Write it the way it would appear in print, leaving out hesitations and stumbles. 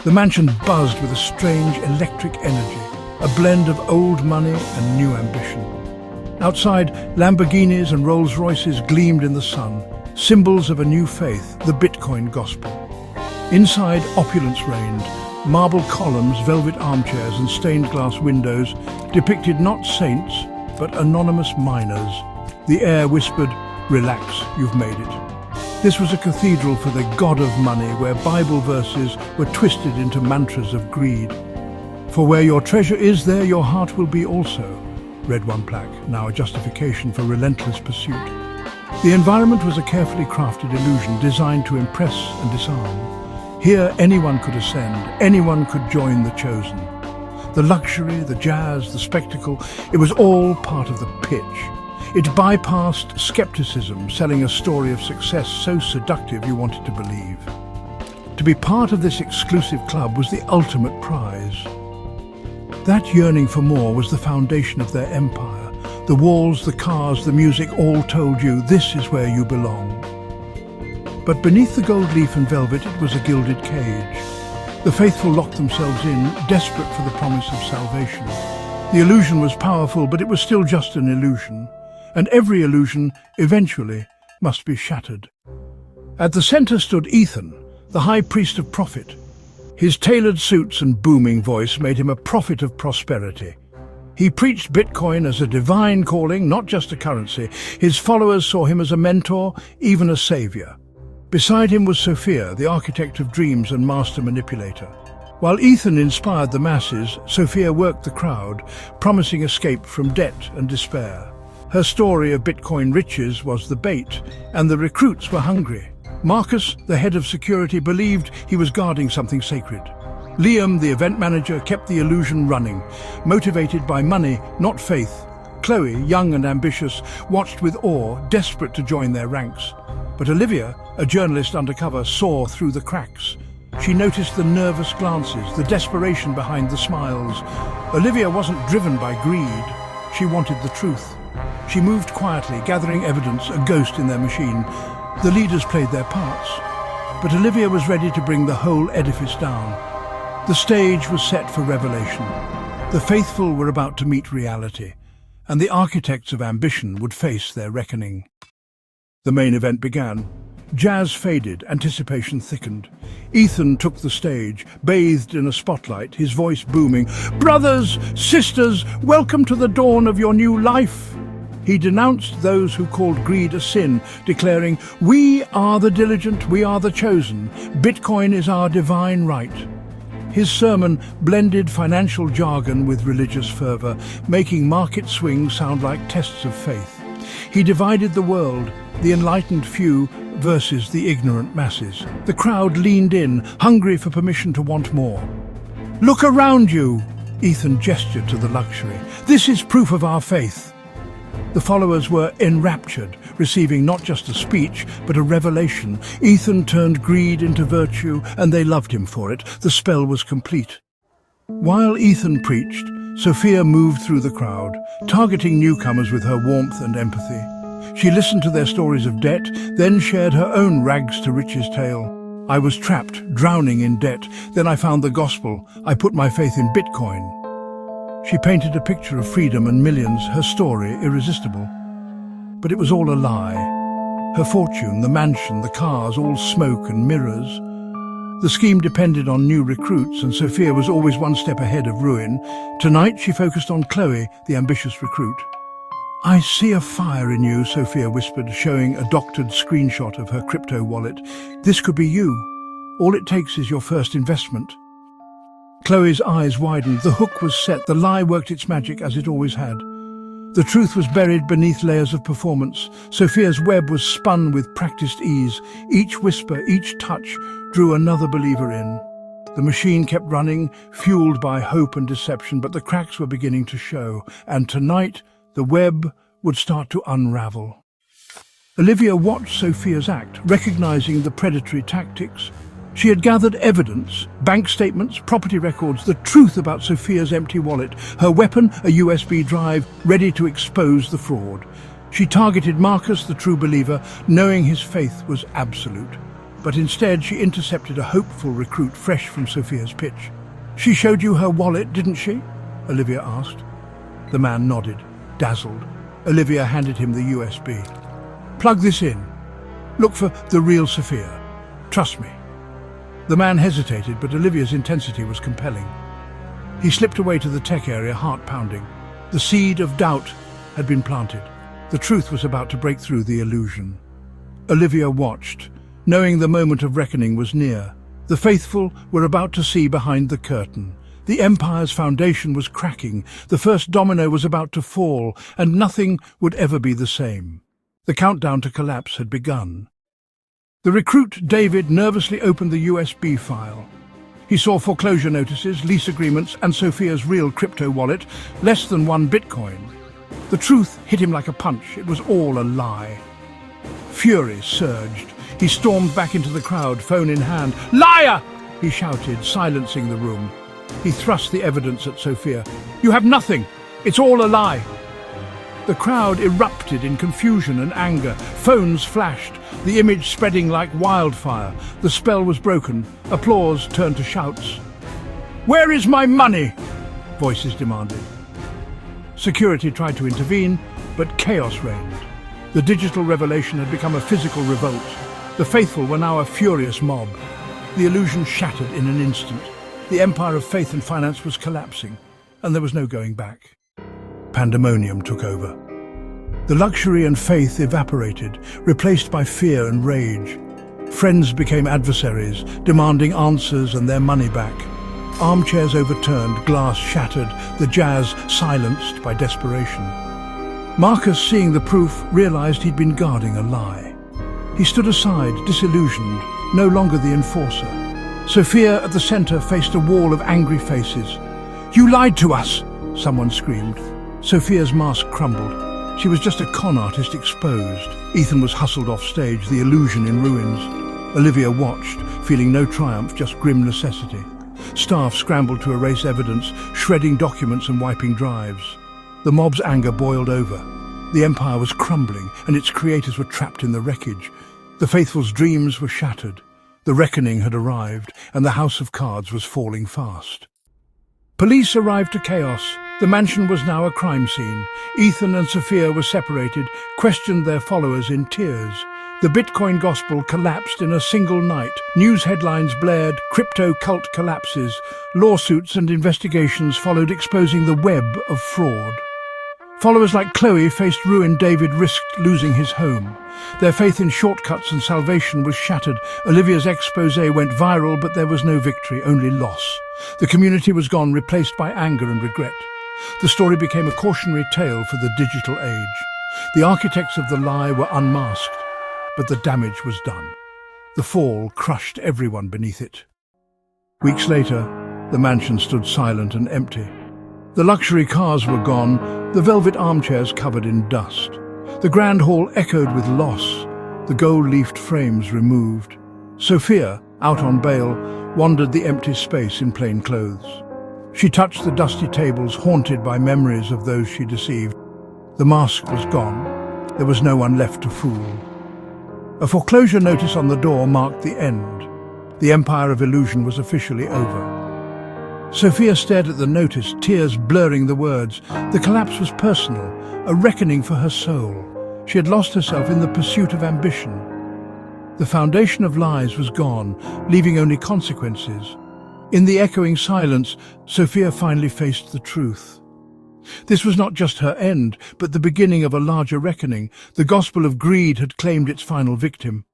The mansion buzzed with a strange electric energy, a blend of old money and new ambition. Outside, Lamborghinis and Rolls-Royces gleamed in the sun, symbols of a new faith, the Bitcoin gospel. Inside, opulence reigned. Marble columns, velvet armchairs and stained glass windows depicted not saints, but anonymous miners. The air whispered, "Relax, you've made it." This was a cathedral for the god of money, where Bible verses were twisted into mantras of greed. "For where your treasure is, there your heart will be also," read one plaque, now a justification for relentless pursuit. The environment was a carefully crafted illusion designed to impress and disarm. Here anyone could ascend, anyone could join the chosen. The luxury, the jazz, the spectacle, it was all part of the pitch. It bypassed skepticism, selling a story of success so seductive you wanted to believe. To be part of this exclusive club was the ultimate prize. That yearning for more was the foundation of their empire. The walls, the cars, the music all told you, this is where you belong. But beneath the gold leaf and velvet it was a gilded cage. The faithful locked themselves in, desperate for the promise of salvation. The illusion was powerful, but it was still just an illusion. And every illusion, eventually, must be shattered. At the center stood Ethan, the high priest of profit. His tailored suits and booming voice made him a prophet of prosperity. He preached Bitcoin as a divine calling, not just a currency. His followers saw him as a mentor, even a savior. Beside him was Sophia, the architect of dreams and master manipulator. While Ethan inspired the masses, Sophia worked the crowd, promising escape from debt and despair. Her story of Bitcoin riches was the bait, and the recruits were hungry. Marcus, the head of security, believed he was guarding something sacred. Liam, the event manager, kept the illusion running, motivated by money, not faith. Chloe, young and ambitious, watched with awe, desperate to join their ranks. But Olivia, a journalist undercover, saw through the cracks. She noticed the nervous glances, the desperation behind the smiles. Olivia wasn't driven by greed. She wanted the truth. She moved quietly, gathering evidence, a ghost in their machine. The leaders played their parts. But Olivia was ready to bring the whole edifice down. The stage was set for revelation. The faithful were about to meet reality, and the architects of ambition would face their reckoning. The main event began. Jazz faded, anticipation thickened. Ethan took the stage, bathed in a spotlight, his voice booming, "Brothers, sisters, welcome to the dawn of your new life." He denounced those who called greed a sin, declaring, "We are the diligent, we are the chosen. Bitcoin is our divine right." His sermon blended financial jargon with religious fervor, making market swings sound like tests of faith. He divided the world, the enlightened few versus the ignorant masses. The crowd leaned in, hungry for permission to want more. "Look around you," Ethan gestured to the luxury. "This is proof of our faith." The followers were enraptured, receiving not just a speech, but a revelation. Ethan turned greed into virtue, and they loved him for it. The spell was complete. While Ethan preached, Sophia moved through the crowd, targeting newcomers with her warmth and empathy. She listened to their stories of debt, then shared her own rags-to-riches tale. "I was trapped, drowning in debt. Then I found the gospel. I put my faith in Bitcoin." She painted a picture of freedom and millions, her story irresistible. But it was all a lie. Her fortune, the mansion, the cars, all smoke and mirrors. The scheme depended on new recruits, and Sophia was always one step ahead of ruin. Tonight she focused on Chloe, the ambitious recruit. "I see a fire in you," Sophia whispered, showing a doctored screenshot of her crypto wallet. "This could be you. All it takes is your first investment." Chloe's eyes widened. The hook was set. The lie worked its magic as it always had. The truth was buried beneath layers of performance. Sophia's web was spun with practiced ease. Each whisper, each touch drew another believer in. The machine kept running, fueled by hope and deception, but the cracks were beginning to show, and tonight the web would start to unravel. Olivia watched Sophia's act, recognizing the predatory tactics. She had gathered evidence, bank statements, property records, the truth about Sophia's empty wallet, her weapon, a USB drive, ready to expose the fraud. She targeted Marcus, the true believer, knowing his faith was absolute. but instead she intercepted a hopeful recruit fresh from Sophia's pitch. "She showed you her wallet, didn't she?" Olivia asked. The man nodded, dazzled. Olivia handed him the USB. "Plug this in. Look for the real Sophia. Trust me." The man hesitated, but Olivia's intensity was compelling. He slipped away to the tech area, heart pounding. The seed of doubt had been planted. The truth was about to break through the illusion. Olivia watched, knowing the moment of reckoning was near. The faithful were about to see behind the curtain. The Empire's foundation was cracking, the first domino was about to fall, and nothing would ever be the same. The countdown to collapse had begun. The recruit, David, nervously opened the USB file. He saw foreclosure notices, lease agreements, and Sophia's real crypto wallet, less than 1 Bitcoin. The truth hit him like a punch. It was all a lie. Fury surged. He stormed back into the crowd, phone in hand. "Liar!" he shouted, silencing the room. He thrust the evidence at Sophia. "You have nothing. It's all a lie." The crowd erupted in confusion and anger. Phones flashed, the image spreading like wildfire. The spell was broken. Applause turned to shouts. "Where is my money?" voices demanded. Security tried to intervene, but chaos reigned. The digital revelation had become a physical revolt. The faithful were now a furious mob. The illusion shattered in an instant. The empire of faith and finance was collapsing, and there was no going back. Pandemonium took over. The luxury and faith evaporated, replaced by fear and rage. Friends became adversaries, demanding answers and their money back. Armchairs overturned, glass shattered, the jazz silenced by desperation. Marcus, seeing the proof, realized he'd been guarding a lie. He stood aside, disillusioned, no longer the enforcer. Sophia at the center faced a wall of angry faces. "You lied to us!" someone screamed. Sophia's mask crumbled. She was just a con artist exposed. Ethan was hustled off stage, the illusion in ruins. Olivia watched, feeling no triumph, just grim necessity. Staff scrambled to erase evidence, shredding documents and wiping drives. The mob's anger boiled over. The empire was crumbling, and its creators were trapped in the wreckage. The faithful's dreams were shattered. The reckoning had arrived, and the house of cards was falling fast. Police arrived to chaos. The mansion was now a crime scene. Ethan and Sophia were separated, questioned their followers in tears. The Bitcoin gospel collapsed in a single night. News headlines blared, crypto cult collapses. Lawsuits and investigations followed, exposing the web of fraud. Followers like Chloe faced ruin. David risked losing his home. Their faith in shortcuts and salvation was shattered. Olivia's exposé went viral, but there was no victory, only loss. The community was gone, replaced by anger and regret. The story became a cautionary tale for the digital age. The architects of the lie were unmasked, but the damage was done. The fall crushed everyone beneath it. Weeks later, the mansion stood silent and empty. The luxury cars were gone, the velvet armchairs covered in dust. The grand hall echoed with loss, the gold-leafed frames removed. Sophia, out on bail, wandered the empty space in plain clothes. She touched the dusty tables, haunted by memories of those she deceived. The mask was gone. There was no one left to fool. A foreclosure notice on the door marked the end. The empire of illusion was officially over. Sophia stared at the notice, tears blurring the words. The collapse was personal, a reckoning for her soul. She had lost herself in the pursuit of ambition. The foundation of lies was gone, leaving only consequences. In the echoing silence, Sophia finally faced the truth. This was not just her end, but the beginning of a larger reckoning. The gospel of greed had claimed its final victim.